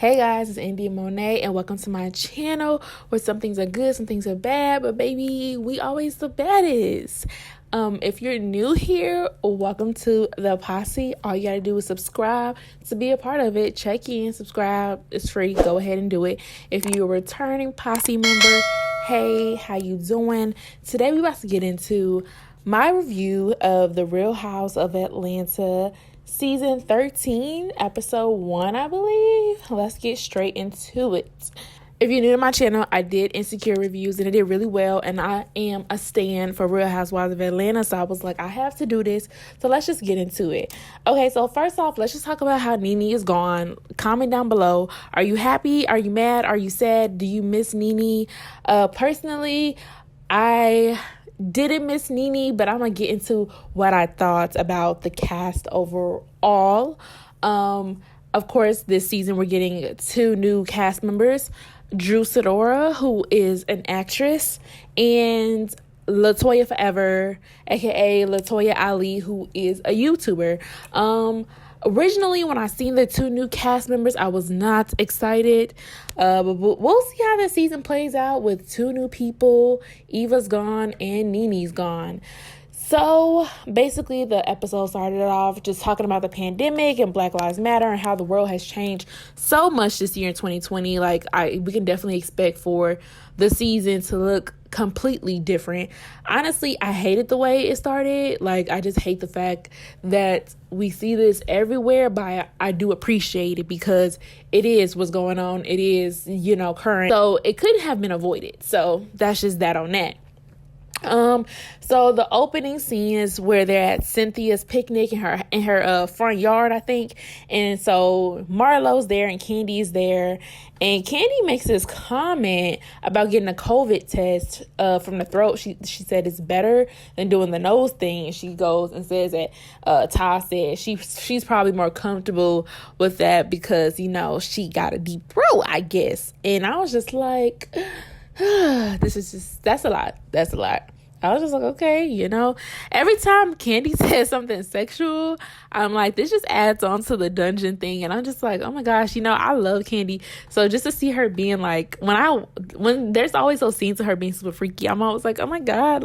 Hey guys, it's India Monee and welcome to my channel where some things are good, some things are bad, but baby, we always the baddest. If you're new here, welcome to the posse. All you gotta do is subscribe to be a part of it. Check in, subscribe. It's free. Go ahead and do it. If you're a returning posse member, hey, how you doing? Today we about to get into my review of the Real House of Atlanta Season 13, Episode 1, I believe. Let's get straight into it. If you're new to my channel, I did Insecure reviews and it did really well. And I am a stan for Real Housewives of Atlanta. So I was like, I have to do this. So let's just get into it. Okay, so first off, let's just talk about how Nene is gone. Comment down below. Are you happy? Are you mad? Are you sad? Do you miss Nene? Personally, I didn't miss Nene, but I'm gonna get into what I thought about the cast overall. Of course, this season we're getting 2 new cast members, RHOA, who is an actress, and Latoya Forever, aka Latoya Ali, who is a YouTuber. Originally, when I seen the 2 new cast members, I was not excited. But we'll see how this season plays out with 2 new people. Eva's gone and Nene's gone. So basically, the episode started off just talking about the pandemic and Black Lives Matter and how the world has changed so much this year in 2020. We can definitely expect for the season to look completely different. Honestly, I hated the way it started. I just hate the fact that we see this everywhere, but I do appreciate it because it is what's going on. It is, current. So it couldn't have been avoided. So that's just that on that. So the opening scene is where they're at Cynthia's picnic in her front yard, I think. And so Marlo's there and Candy's there. And Candy makes this comment about getting a COVID test from the throat. She said it's better than doing the nose thing. And she goes and says that Ty said she's probably more comfortable with that because, she got a deep throat, I guess. And I was just like, that's a lot. That's a lot. I was just like, okay, every time Candy says something sexual, I'm like, this just adds on to the dungeon thing. And I'm just like, oh my gosh, I love Candy. So just to see her being like, when there's always those scenes of her being super freaky, I'm always like, oh my God,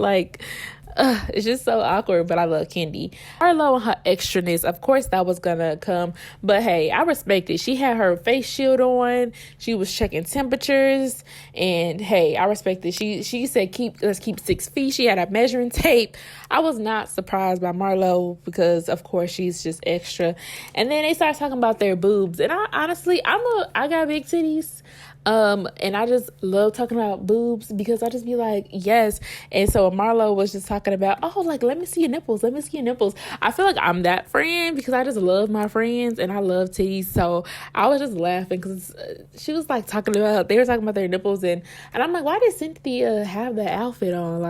it's just so awkward, but I love Candy. Marlo and her extraness, of course that was gonna come, but hey, I respect it. She had her face shield on. She was checking temperatures, and hey, I respect it. She said let's keep 6 feet. She had a measuring tape. I was not surprised by Marlo because of course she's just extra. And then they start talking about their boobs, and I honestly, I got big titties. And I just love talking about boobs because I just be like, yes. And so Marlo was just talking about, let me see your nipples. Let me see your nipples. I feel like I'm that friend because I just love my friends and I love titties. So I was just laughing because she was they were talking about their nipples and I'm like, why did Cynthia have that outfit on?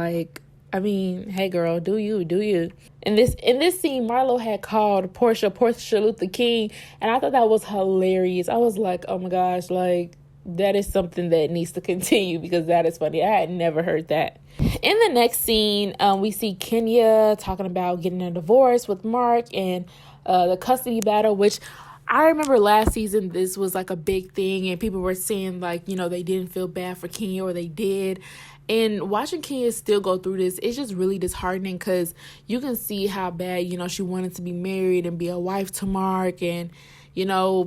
Hey girl, do you? In this scene, Marlo had called Portia Luther King, and I thought that was hilarious. I was like, oh my gosh, that is something that needs to continue because that is funny. I had never heard that. In the next scene, we see Kenya talking about getting a divorce with Mark and the custody battle, which I remember last season, this was a big thing and people were saying they didn't feel bad for Kenya or they did. And watching Kenya still go through this, it's just really disheartening because you can see how bad, she wanted to be married and be a wife to Mark. And,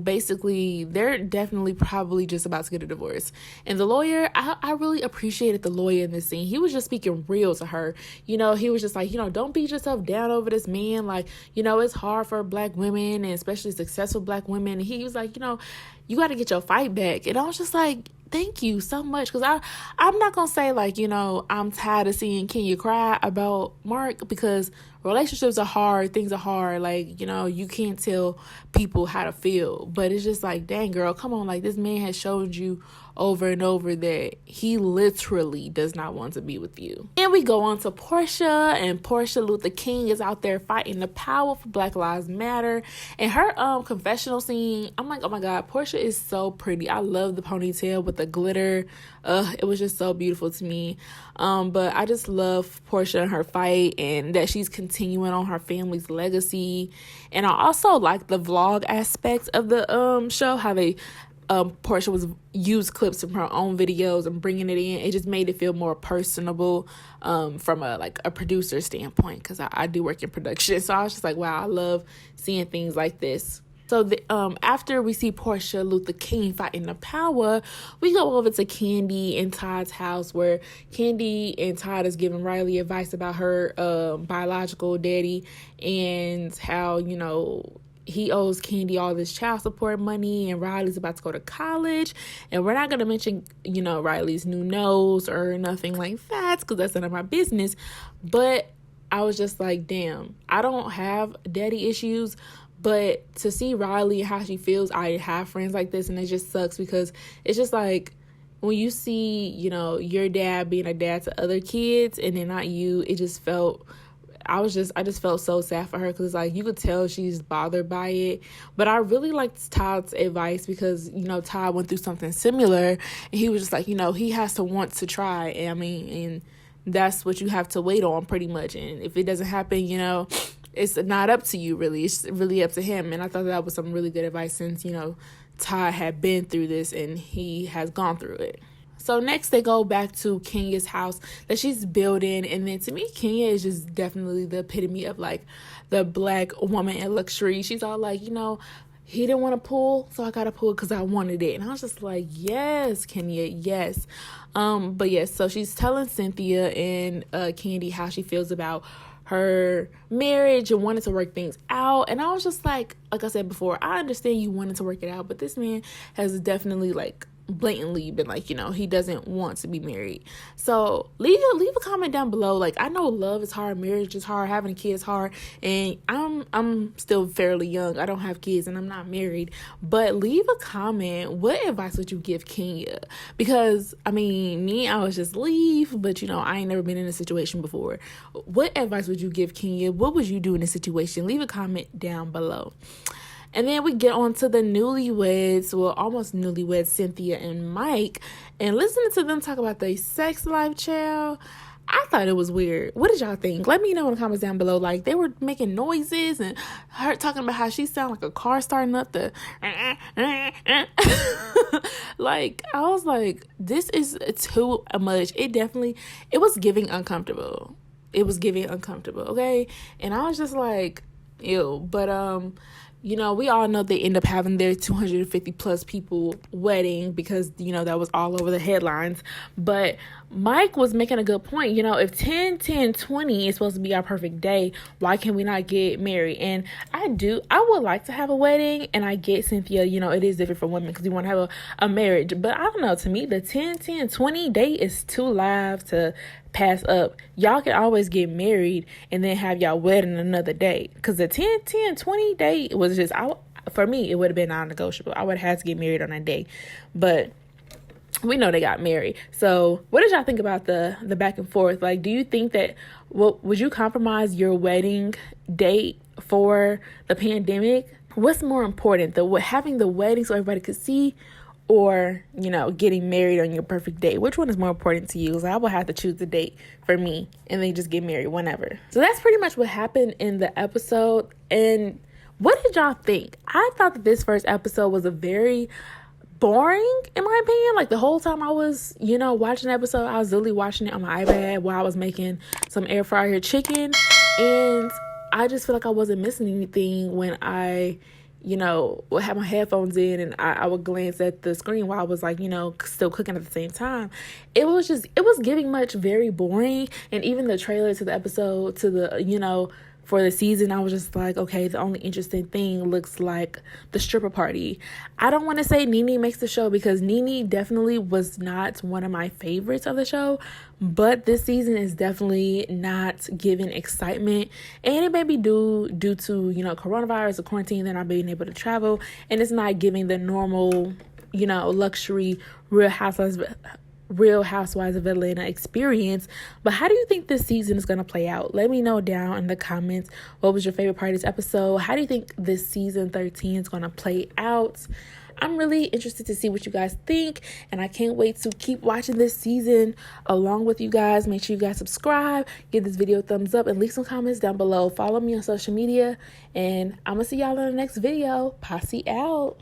basically they're definitely probably just about to get a divorce. And the lawyer, I really appreciated the lawyer in this scene. He was just speaking real to her. He was just like, don't beat yourself down over this man. It's hard for Black women and especially successful Black women. And he was like, you got to get your fight back. And I was just like, thank you so much. Because I'm not going to say I'm tired of seeing Kenya cry about Mark because relationships are hard. Things are hard. You can't tell people how to feel. But it's just dang, girl, come on. This man has showed you over and over that he literally does not want to be with you. And we go on to Portia, and Portia Luther King is out there fighting the power for Black Lives Matter. And her confessional scene, I'm like, oh my God, Portia is so pretty. I love the ponytail with the glitter. It was just so beautiful to me. But I just love Portia and her fight and that she's continuing on her family's legacy. And I also like the vlog aspect of the show, how they Portia was used clips from her own videos and bringing it in. It just made it feel more personable from a producer standpoint, because I do work in production. So I was just like, wow, I love seeing things like this. So after we see Portia, Luther King fighting the power, we go over to Kandi and Todd's house, where Kandi and Todd is giving Riley advice about her biological daddy and how, he owes Kandi all this child support money, and Riley's about to go to college. And we're not going to mention, Riley's new nose or nothing like that, because that's none of my business. But I was just like, damn, I don't have daddy issues. But to see Riley and how she feels, I have friends like this, and it just sucks, because it's just like, when you see, your dad being a dad to other kids and then not you, it just felt, I just felt so sad for her, because like, you could tell she's bothered by it. But I really liked Todd's advice, because, Todd went through something similar, and he was just like, he has to want to try. And that's what you have to wait on, pretty much. And if it doesn't happen, it's not up to you, really. It's really up to him. And I thought that was some really good advice, since, Todd had been through this and he has gone through it. So next they go back to Kenya's house that she's building. And then to me, Kenya is just definitely the epitome of like the Black woman in luxury. She's all like, he didn't want to pull, so I got to pull because I wanted it. And I was just like, yes, Kenya, yes. But yes, so she's telling Cynthia and Kandi how she feels about her marriage and wanted to work things out. And I was just like I said before, I understand you wanted to work it out, but this man has definitely blatantly been like, he doesn't want to be married. So leave a comment down below. Like, I know love is hard, marriage is hard, having a kid is hard, and I'm still fairly young. I don't have kids and I'm not married, but leave a comment. What advice would you give Kenya? Because I was just leave, but I ain't never been in a situation before. What advice would you give Kenya? What would you do in a situation? Leave a comment down below. And then we get on to the newlyweds, almost newlyweds, Cynthia and Mike. And listening to them talk about their sex life, child, I thought it was weird. What did y'all think? Let me know in the comments down below. Like, they were making noises and her talking about how she sounded like a car starting up the... Like, I was like, this is too much. It was giving uncomfortable. It was giving uncomfortable, okay? And I was just like, ew. But, we all know they end up having their 250 plus people wedding, because, that was all over the headlines. But Mike was making a good point. If 10-10-20 is supposed to be our perfect day, why can we not get married? And I would like to have a wedding, and I get, Cynthia, it is different for women because you want to have a marriage. But I don't know, to me, the 10-10-20 date is too live to pass up. Y'all can always get married and then have y'all wedding another day, because the 10-10-20 date was just, for me, it would have been non-negotiable. I would have had to get married on that day. But we know they got married. So what did y'all think about the back and forth? Like, do you think that, would you compromise your wedding date for the pandemic? What's more important, having the wedding so everybody could see, or, getting married on your perfect date? Which one is more important to you? Because I will have to choose the date for me and then just get married whenever. So that's pretty much what happened in the episode. And what did y'all think? I thought that this first episode was a very boring, in my opinion. Like, the whole time I was, watching the episode, I was literally watching it on my iPad while I was making some air fryer chicken. And I just feel like I wasn't missing anything when I would have my headphones in and I would glance at the screen while I was still cooking at the same time. It was giving much very boring. And even the trailer to the episode, to the, for the season, I was just like, okay, the only interesting thing looks like the stripper party. I don't want to say Nene makes the show, because Nene definitely was not one of my favorites of the show, but this season is definitely not giving excitement, and it may be due to, coronavirus or quarantine, they're not being able to travel, and it's not giving the normal, luxury Real Housewives of Atlanta experience. But how do you think this season is going to play out? Let me know down in the comments. What was your favorite part of this episode? How do you think this season 13 is going to play out? I'm really interested to see what you guys think, and I can't wait to keep watching this season along with you guys. Make sure you guys subscribe, give this video a thumbs up, and leave some comments down below. Follow me on social media, and I'm going to see y'all in the next video. Posse out.